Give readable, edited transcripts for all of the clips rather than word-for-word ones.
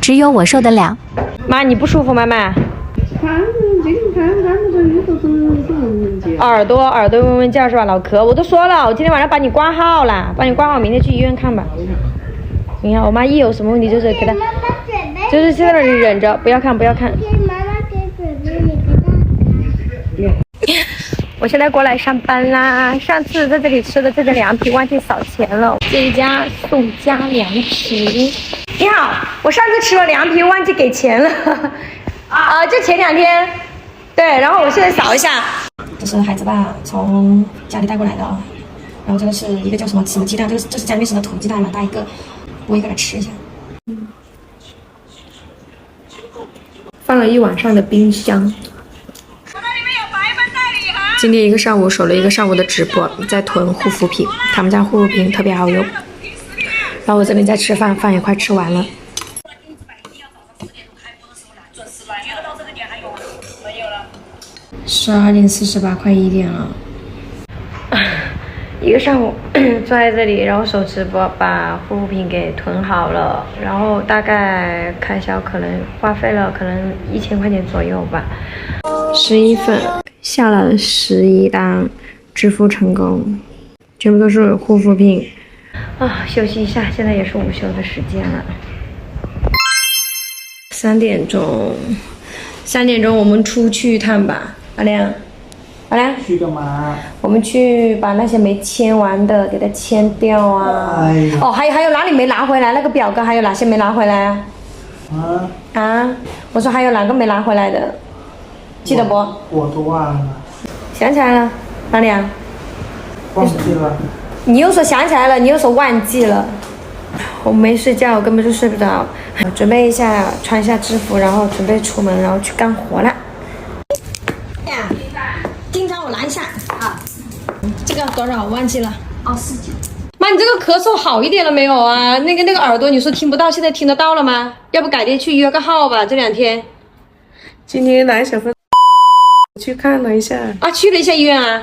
只有我受得了。妈，你不舒服吗？妈？耳朵嗡嗡叫是吧？脑壳，我都说了，我今天晚上把你挂号了，把你挂好，明天去医院看吧。你看我妈一有什么问题就是给她，就是在那里忍着，不要看，不要看。我现在过来上班啦，上次在这里吃的这个凉皮忘记扫钱了，这一家宋家凉皮。你好，我上次吃了凉皮忘记给钱了，就前2天，对，然后我现在扫一下。这是孩子爸从家里带过来的，然后这个是一个叫什么鸡蛋，这是家里面生的土鸡蛋，蛮大一个，剥一个来吃一下。放了一晚上的冰箱。今天一个上午守了一个上午的直播，在囤护肤品，他们家护肤品特别好用。然后我这边在吃饭，饭也快吃完了。12点48，快1点了。一个上午坐在这里，然后守直播，把护肤品给囤好了，然后大概开销可能花费了可能1000块钱左右吧。11份。下了11单，支付成功，全部都是护肤品啊！休息一下，现在也是午休的时间了。3点钟我们出去一趟吧，阿亮。去干嘛？我们去把那些没签完的给它签掉啊！哦，还有哪里没拿回来？那个表格还有哪些没拿回来啊？我说还有哪个没拿回来的？记得不？我都忘了。想起来了，哪里啊？忘记了。你又说想起来了，你又说忘记了。我没睡觉，我根本就睡不着。准备一下，穿一下制服，然后准备出门，然后去干活了。经常我拿一下啊。这个多少？我忘记了。49。妈，你这个咳嗽好一点了没有啊？那个耳朵，你说听不到，现在听得到了吗？要不改天去约个号吧，这2天。今天来小芬去看了一下啊，去了一下医院啊。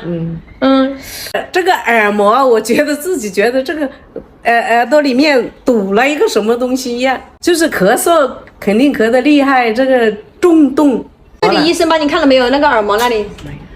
这个耳膜，我觉得自己觉得这个耳朵里面堵了一个什么东西一样，就是咳嗽肯定咳得厉害，这个重动。这里医生帮你看了没有？那个耳膜那里？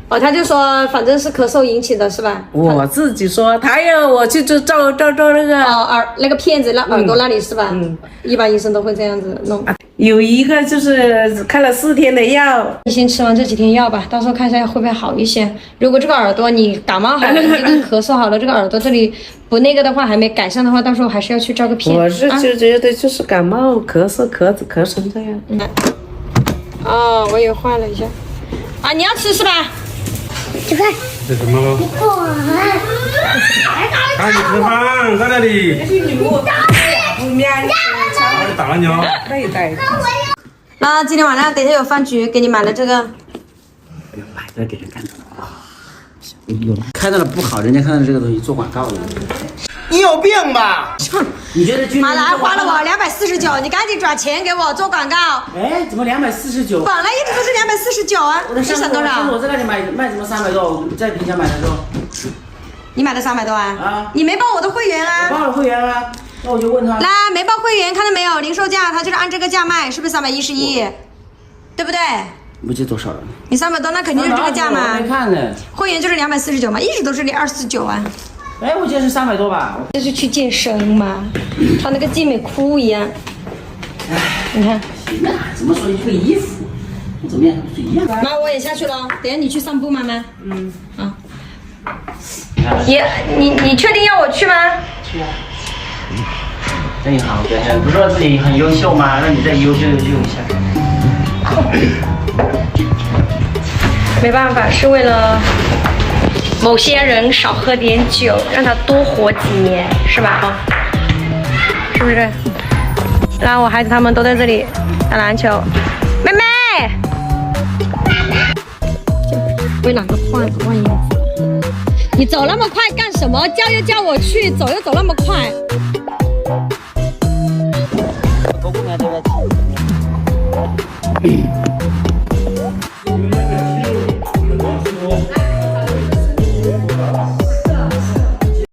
哦，他就说反正是咳嗽引起的是吧？我自己说，他要我去照那个那个片子，耳朵那里是吧？一般医生都会这样子弄。有一个就是开了4天的药，你先吃完这几天药吧，到时候看一下会不会好一些。如果这个耳朵你感冒好了，这个咳嗽好了，这个耳朵这里不那个的话，还没改善的话，到时候还是要去照个片。我是就觉得就是感冒咳嗽咳成这样。我也换了一下。啊，你要吃是吧？吃饭。吃什么喽？赶紧吃饭，在那里。打了你哦。那今天晚上等一下有饭局，给你买了这个。不要买这给人看到了啊！看到了不好，人家看到这个东西做广告的。你有病吧？你觉得马来花了我249，你赶紧转钱给我做广告。哎，怎么249？本来一直都是249啊，你省多少？我在那里卖怎么300多？在平价买的多。你买的300多啊？你没报我的会员啊？报了会员啊，那我就问他。来，没报会员，看到没有？零售价它就是按这个价卖，是不是311？对不对？不记得多少了。你300多，那肯定是这个价嘛。没看呢。会员就是249嘛，一直都是249啊。哎，我记得是300多吧。这是去健身嘛，穿那个健美裤一样。你看。行啊，怎么说这个衣服怎么样不一样？妈，我也下去了，等下你去散步，妈妈。你确定要我去吗？去啊。真好，表现不是说自己很优秀吗？让你再优秀一下。没办法，是为了某些人少喝点酒，让他多活几年，是吧？是不是？然后我孩子他们都在这里打篮球。妹妹，为哪个换衣服？你走那么快干什么？叫又叫我去，走又走那么快。